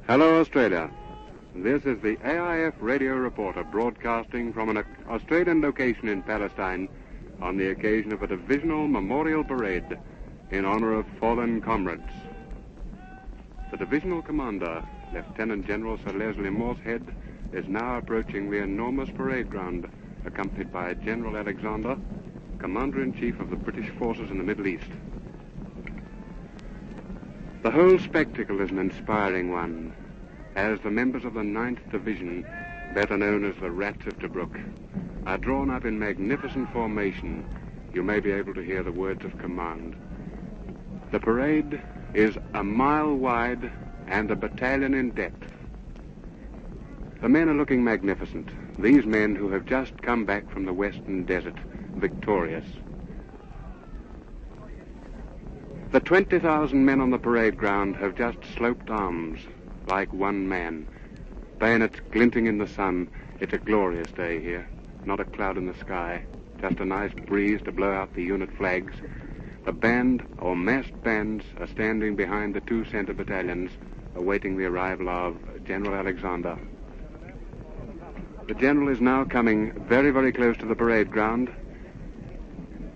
Hello, Australia. This is the AIF radio reporter broadcasting from an Australian location in Palestine on the occasion of a divisional memorial parade in honor of fallen comrades. The divisional commander, Lieutenant General Sir Leslie Morshead, is now approaching the enormous parade ground, accompanied by General Alexander, Commander-in-Chief of the British forces in the Middle East. The whole spectacle is an inspiring one, as the members of the 9th Division, better known as the Rats of Tobruk, are drawn up in magnificent formation. You may be able to hear the words of command. The parade is a mile wide and a battalion in depth. The men are looking magnificent, these men who have just come back from the Western Desert, victorious. The 20,000 men on the parade ground have just sloped arms like one man. Bayonets glinting in the sun. It's a glorious day here. Not a cloud in the sky. Just a nice breeze to blow out the unit flags. The band, or massed bands, are standing behind the two center battalions, awaiting the arrival of General Alexander. The general is now coming very, very close to the parade ground.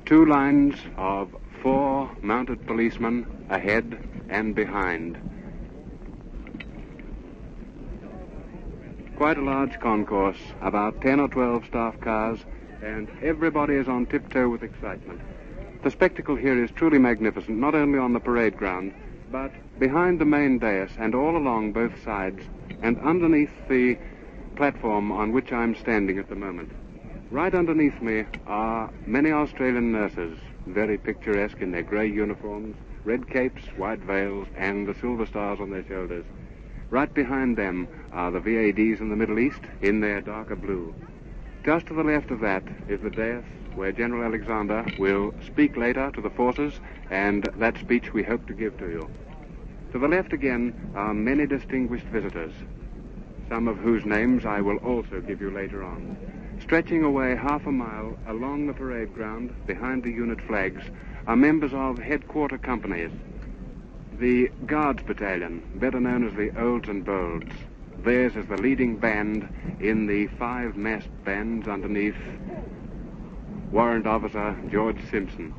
Two lines of 4 mounted policemen ahead and behind. Quite a large concourse, about 10 or 12 staff cars, and everybody is on tiptoe with excitement. The spectacle here is truly magnificent, not only on the parade ground, but behind the main dais and all along both sides, and underneath the platform on which I'm standing at the moment. Right underneath me are many Australian nurses, very picturesque in their grey uniforms, red capes, white veils, and the silver stars on their shoulders. Right behind them are the VADs in the Middle East in their darker blue. Just to the left of that is the dais where General Alexander will speak later to the forces, and that speech we hope to give to you. To the left again are many distinguished visitors, some of whose names I will also give you later on. Stretching away half a mile along the parade ground, behind the unit flags, are members of headquarter companies. The Guards Battalion, better known as the Olds and Bolds. Theirs is the leading band in the 5 massed bands underneath Warrant Officer George Simpson.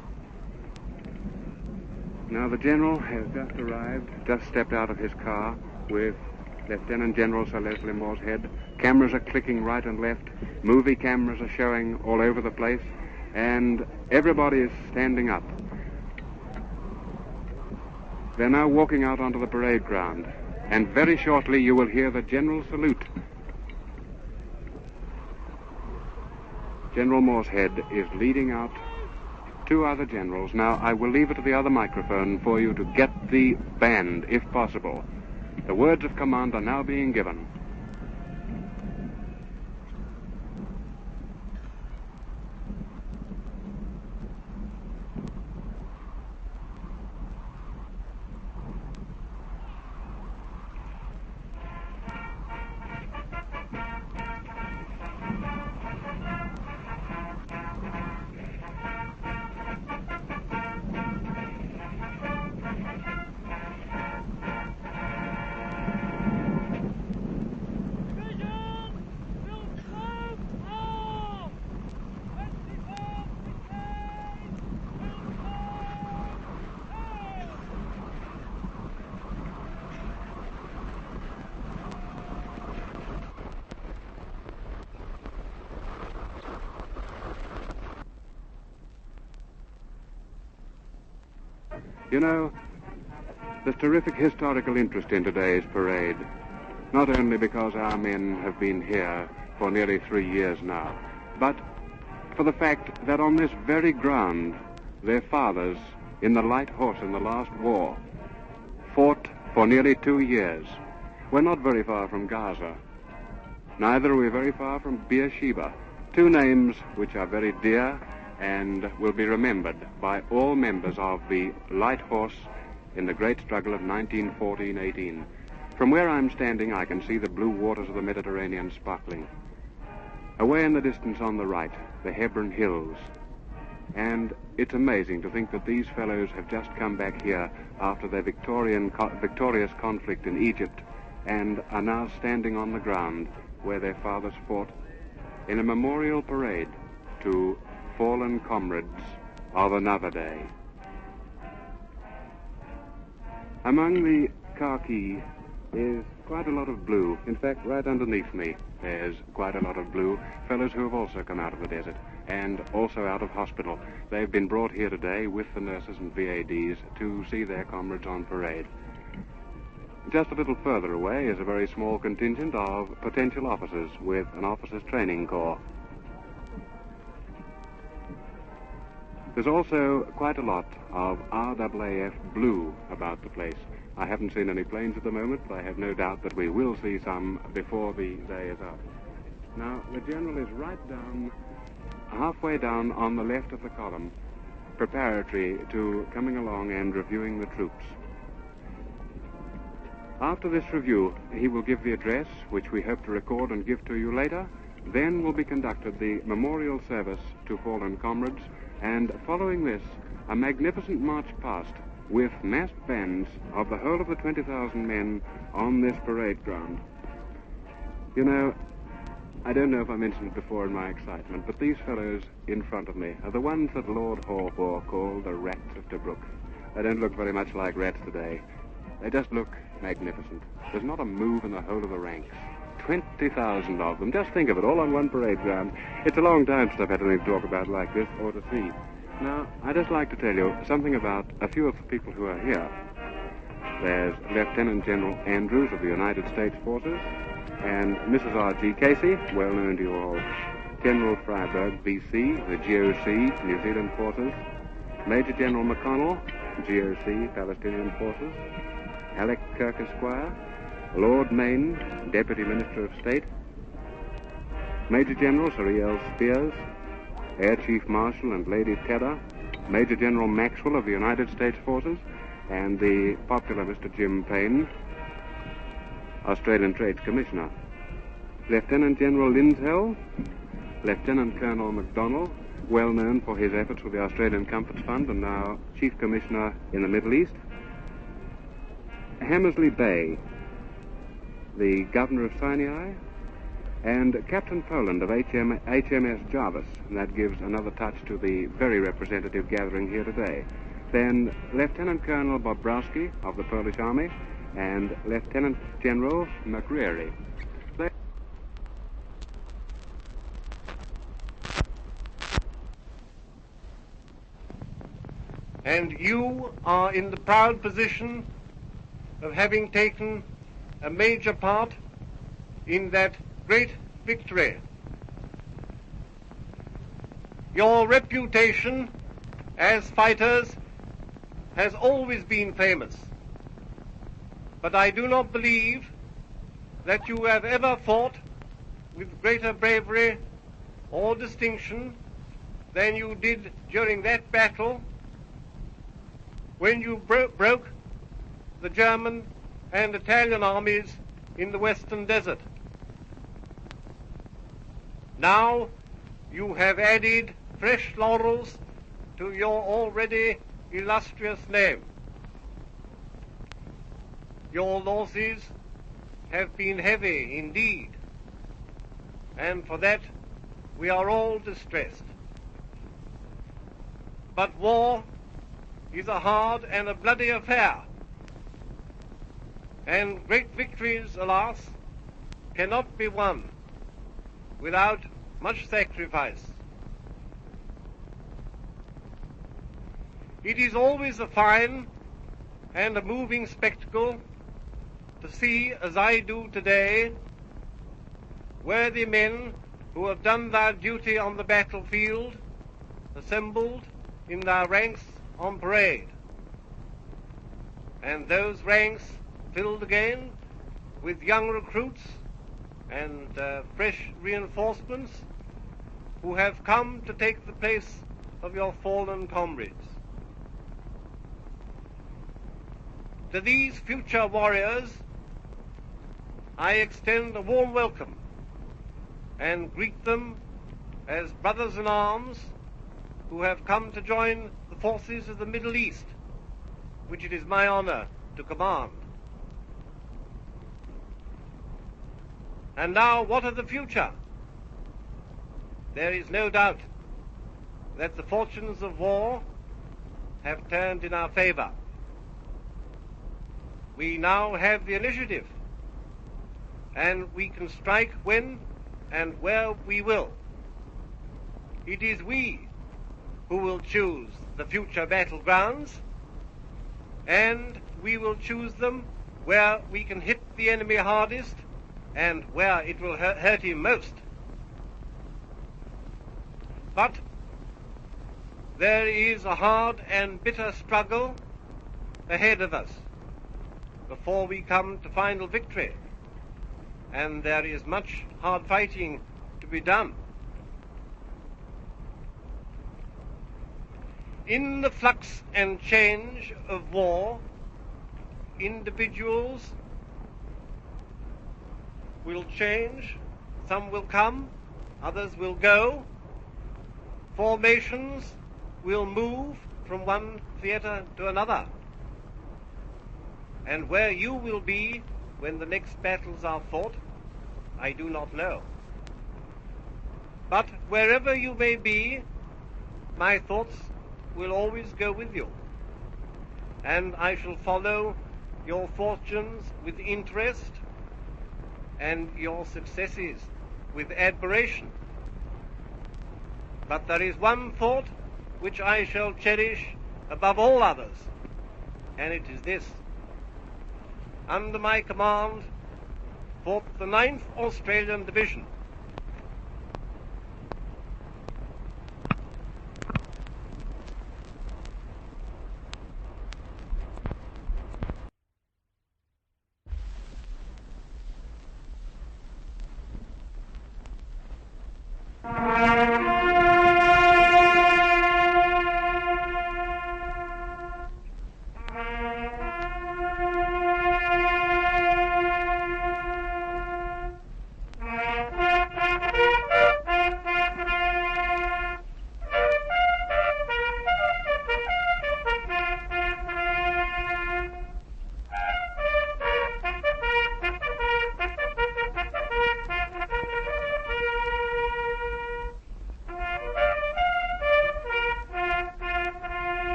Now the General has just arrived, just stepped out of his car with Lieutenant General Sir Leslie Morshead. Cameras are clicking right and left. Movie cameras are showing all over the place. And everybody is standing up. They're now walking out onto the parade ground. And very shortly you will hear the General salute. General Morshead is leading out 2 other generals. Now I will leave it to the other microphone for you to get the band, if possible. The words of command are now being given. You know, there's terrific historical interest in today's parade, not only because our men have been here for nearly 3 years now, but for the fact that on this very ground, their fathers, in the Light Horse in the last war, fought for nearly 2 years. We're not very far from Gaza. Neither are we very far from Beersheba, 2 names which are very dear and will be remembered by all members of the Light Horse in the great struggle of 1914-18. From where I'm standing, I can see the blue waters of the Mediterranean sparkling. Away in the distance on the right, the Hebron Hills. And it's amazing to think that these fellows have just come back here after their victorious conflict in Egypt and are now standing on the ground where their fathers fought in a memorial parade to fallen comrades of another day. Among the khaki is quite a lot of blue. In fact, right underneath me, there's quite a lot of blue. Fellows who have also come out of the desert and also out of hospital. They've been brought here today with the nurses and VADs to see their comrades on parade. Just a little further away is a very small contingent of potential officers with an officers' training corps. There's also quite a lot of RAAF blue about the place. I haven't seen any planes at the moment, but I have no doubt that we will see some before the day is up. Now, the general is right down, halfway down on the left of the column, preparatory to coming along and reviewing the troops. After this review, he will give the address, which we hope to record and give to you later. Then will be conducted the memorial service to fallen comrades, and following this, a magnificent march past with massed bands of the whole of the 20,000 men on this parade ground. You know, I don't know if I mentioned it before in my excitement, but these fellows in front of me are the ones that Lord Hawthorne called the rats of Tobruk. They don't look very much like rats today. They just look magnificent. There's not a move in the whole of the ranks. 20,000 of them. Just think of it, all on one parade ground. It's a long time since I've had anything to talk about like this or to see. Now, I'd just like to tell you something about a few of the people who are here. There's Lieutenant General Andrews of the United States Forces, and Mrs. R.G. Casey, well known to you all. General Freiberg, B.C., the GOC, New Zealand Forces. Major General McConnell, GOC, Palestinian Forces. Alec Kirk, Esquire. Lord Maine, Deputy Minister of State. Major General Sir E.L. Spears. Air Chief Marshal and Lady Tedder. Major General Maxwell of the United States Forces. And the popular Mr. Jim Payne, Australian Trades Commissioner. Lieutenant General Lindsell. Lieutenant Colonel MacDonald, well known for his efforts with the Australian Comforts Fund and now Chief Commissioner in the Middle East. Hammersley Bay, the Governor of Sinai, and Captain Poland of HMS Jarvis. And that gives another touch to the very representative gathering here today. Then Lieutenant Colonel Bobrowski of the Polish Army and Lieutenant General McCreary. And you are in the proud position of having taken a major part in that great victory. Your reputation as fighters has always been famous, but I do not believe that you have ever fought with greater bravery or distinction than you did during that battle when you broke the German and Italian armies in the Western Desert. Now you have added fresh laurels to your already illustrious name. Your losses have been heavy indeed, and for that we are all distressed. But war is a hard and a bloody affair, and great victories, alas, cannot be won without much sacrifice. It is always a fine and a moving spectacle to see, as I do today, worthy men who have done their duty on the battlefield assembled in their ranks on parade, and those ranks filled again with young recruits and fresh reinforcements who have come to take the place of your fallen comrades. To these future warriors, I extend a warm welcome and greet them as brothers in arms who have come to join the forces of the Middle East, which it is my honor to command. And now, what of the future? There is no doubt that the fortunes of war have turned in our favor. We now have the initiative, and we can strike when and where we will. It is we who will choose the future battlegrounds, and we will choose them where we can hit the enemy hardest and where it will hurt him most. But there is a hard and bitter struggle ahead of us before we come to final victory, and there is much hard fighting to be done. In the flux and change of war, individuals will change, some will come, others will go. Formations will move from one theater to another. And where you will be when the next battles are fought, I do not know. But wherever you may be, my thoughts will always go with you, and I shall follow your fortunes with interest and your successes with admiration. But there is one thought which I shall cherish above all others, and it is this. Under my command fought the 9th Australian Division.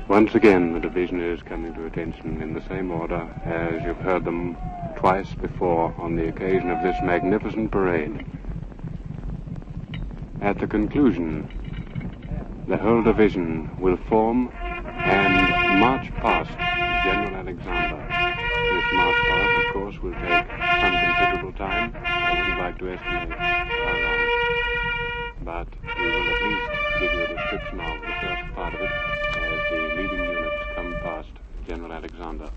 Once again, the division is coming to attention in the same order as you've heard them twice before on the occasion of this magnificent parade. At the conclusion, the whole division will form and march past General Alexander. This march past, of course, will take some considerable time. I wouldn't like to estimate how long, but we will at least give you a description of the first part of it as the leading units come past General Alexander.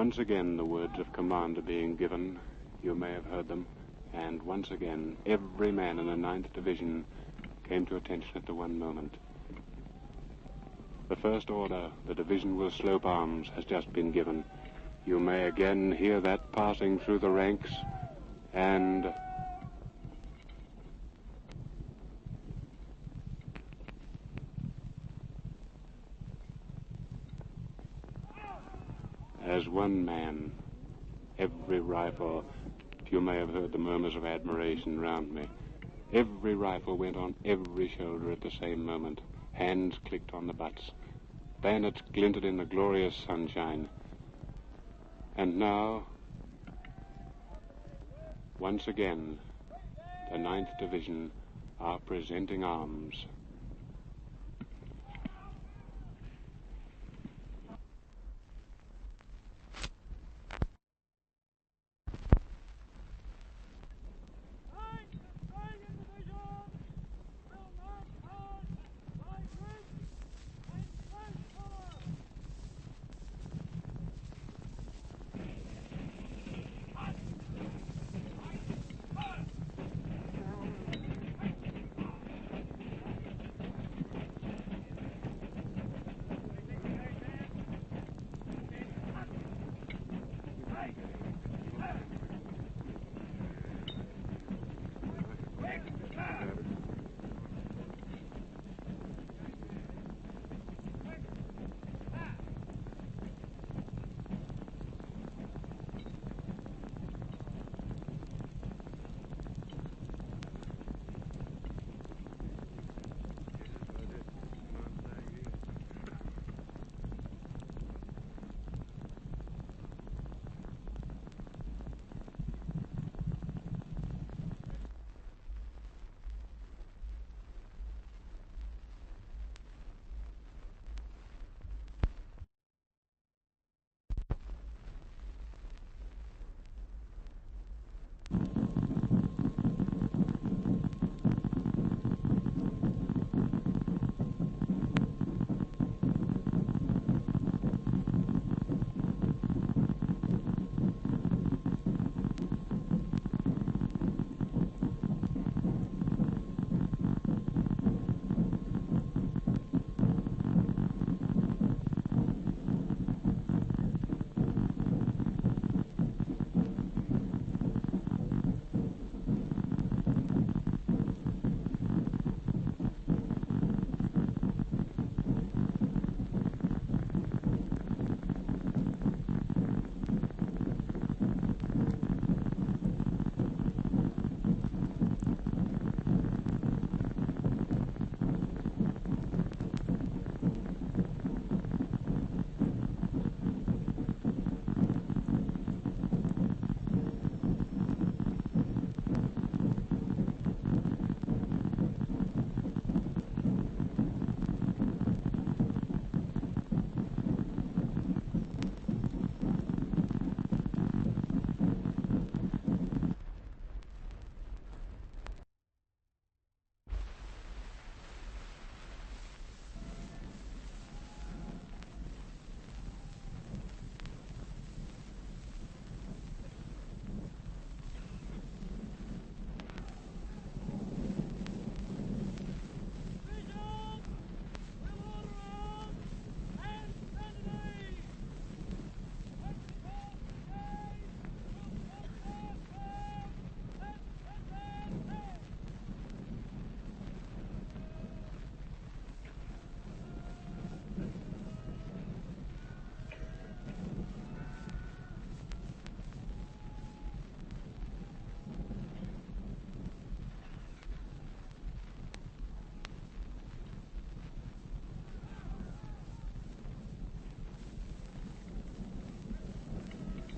Once again, the words of command are being given. You may have heard them. And once again, every man in the 9th Division came to attention at the one moment. The first order, the division will slope arms, has just been given. You may again hear that passing through the ranks, and as one man, every rifle, you may have heard the murmurs of admiration round me. Every rifle went on every shoulder at the same moment. Hands clicked on the butts. Bayonets glinted in the glorious sunshine. And now, once again, the 9th Division are presenting arms.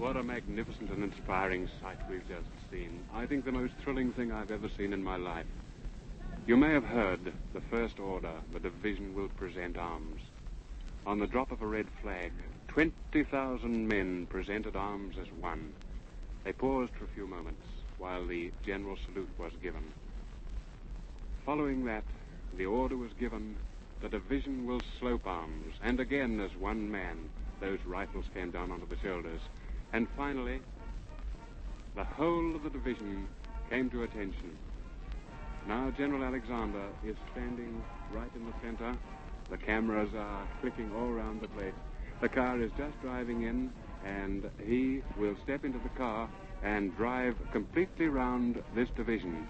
What a magnificent and inspiring sight we've just seen. I think the most thrilling thing I've ever seen in my life. You may have heard the first order, the division will present arms. On the drop of a red flag, 20,000 men presented arms as one. They paused for a few moments while the general salute was given. Following that, the order was given, the division will slope arms, and again as one man, those rifles came down onto the shoulders. And finally, the whole of the division came to attention. Now General Alexander is standing right in the center. The cameras are clicking all around the place. The car is just driving in, and he will step into the car and drive completely round this division.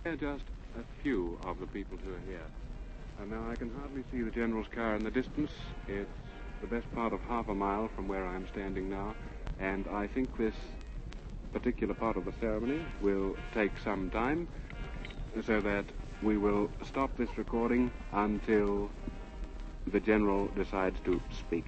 They're just a few of the people who are here. And now I can hardly see the General's car in the distance. It's the best part of half a mile from where I'm standing now, and I think this particular part of the ceremony will take some time, so that we will stop this recording until the General decides to speak.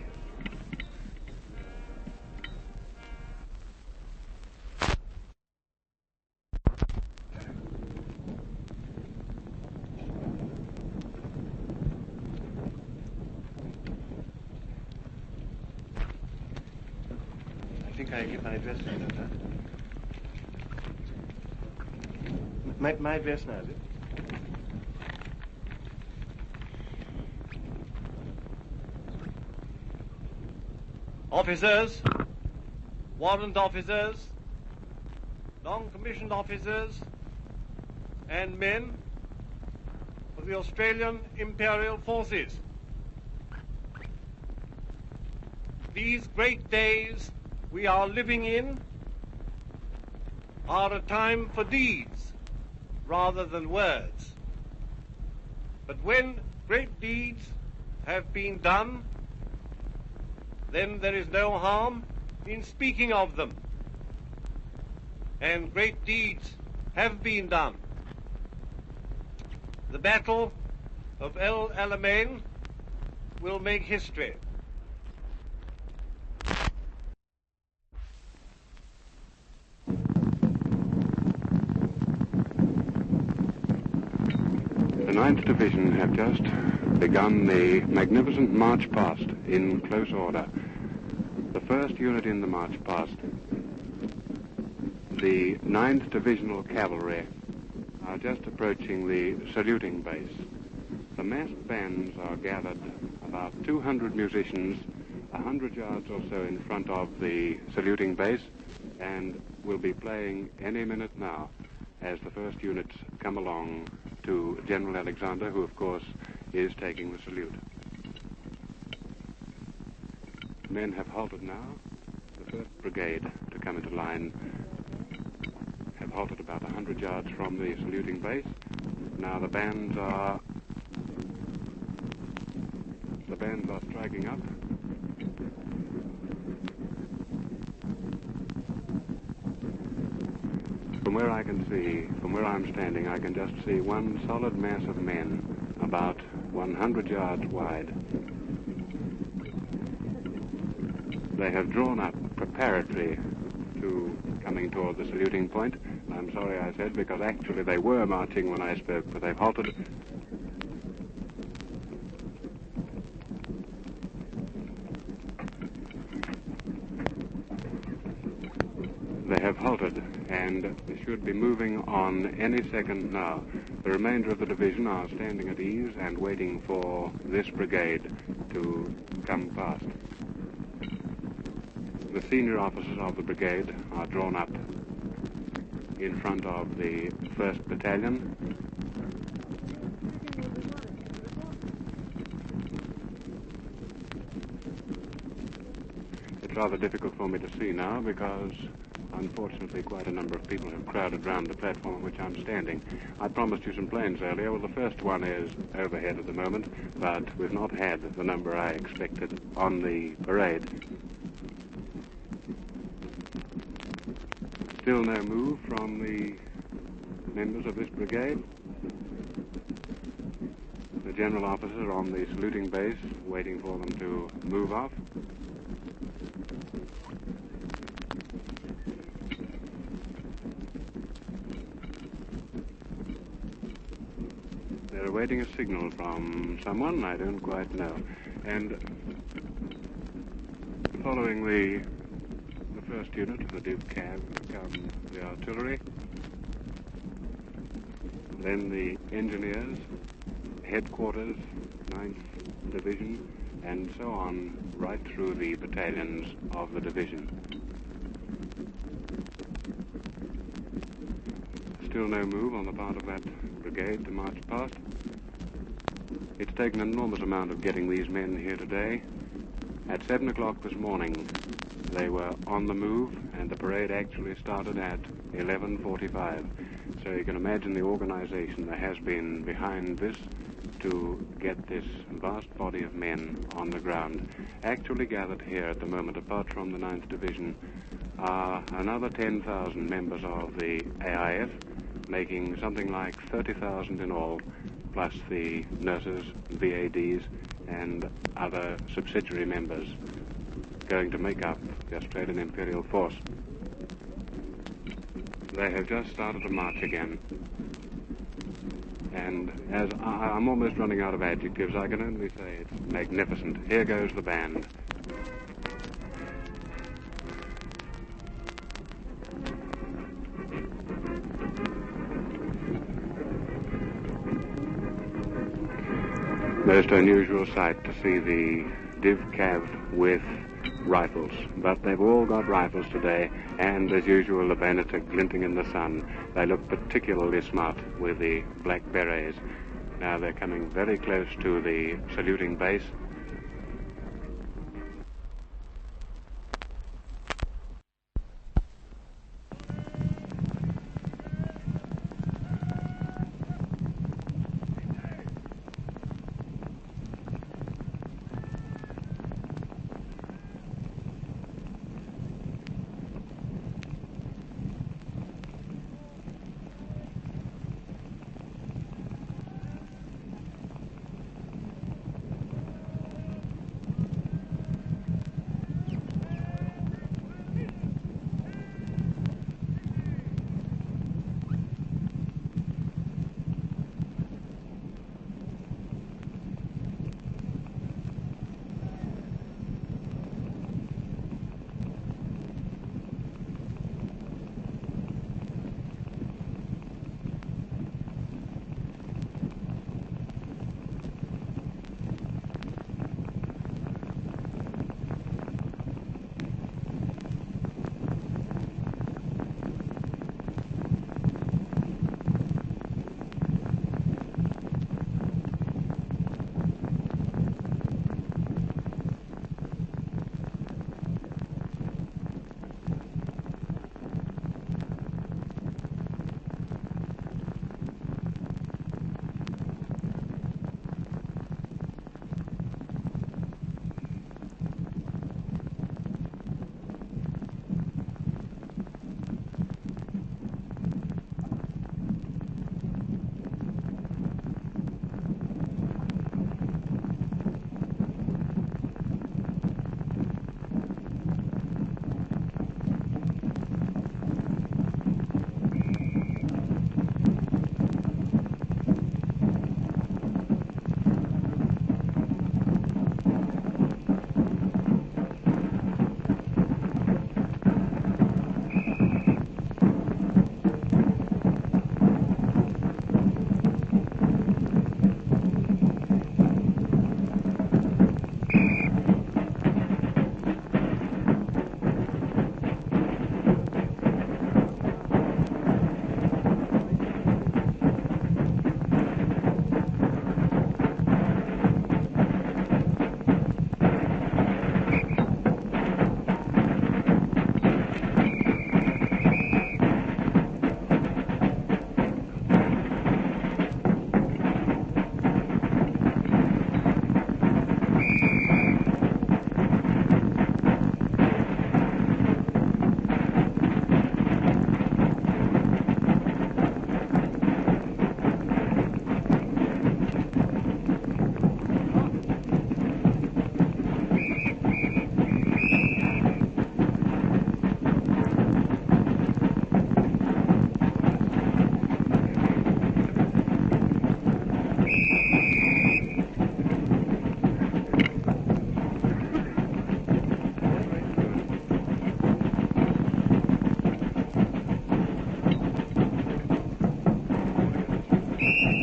I think I get my address now, don't I? My address now, is it? Officers, warrant officers, non-commissioned officers, and men of the Australian Imperial Forces. These great days we are living in are a time for deeds rather than words. But when great deeds have been done, then there is no harm in speaking of them. And great deeds have been done. The Battle of El Alamein will make history. The 9th Division have just begun the magnificent march past in close order. The first unit in the march past, the 9th Divisional Cavalry, are just approaching the saluting base. The massed bands are gathered, about 200 musicians, 100 yards or so in front of the saluting base, and will be playing any minute now as the first units come along to General Alexander, who of course is taking the salute. Men have halted now. The 1st Brigade to come into line have halted about 100 yards from the saluting base. Now the bands are striking up. From where I can see, from where I'm standing, I can just see one solid mass of men, about 100 yards wide. They have drawn up preparatory to coming toward the saluting point. I'm sorry I said, because actually they were marching when I spoke, but they've halted. They have halted and should be moving on any second now. The remainder of the division are standing at ease and waiting for this brigade to come past. The senior officers of the brigade are drawn up in front of the 1st Battalion. It's rather difficult for me to see now because, unfortunately, quite a number of people have crowded round the platform on which I'm standing. I promised you some planes earlier. Well, the first one is overhead at the moment, but we've not had the number I expected on the parade. Still no move from the members of this brigade. The general officer on the saluting base waiting for them to move off. They're awaiting a signal from someone, I don't quite know. And following the first unit, the Div Cav, come the artillery, then the engineers, headquarters, 9th Division, and so on, right through the battalions of the division. Still no move on the part of that brigade to march past. It's taken an enormous amount of getting these men here today. At 7 o'clock this morning, they were on the move, and the parade actually started at 11:45. So you can imagine the organization there has been behind this to get this vast body of men on the ground. Actually gathered here at the moment, apart from the 9th Division, are another 10,000 members of the AIF, making something like 30,000 in all, plus the nurses, VADs, and other subsidiary members going to make up the Australian Imperial Force. They have just started to march again. And as I'm almost running out of adjectives, I can only say it's magnificent. Here goes the band. Most unusual sight to see the Div Cav with rifles, but they've all got rifles today, and as usual the bayonets are glinting in the sun. They look particularly smart with the black berets. Now they're coming very close to the saluting base. Thank you.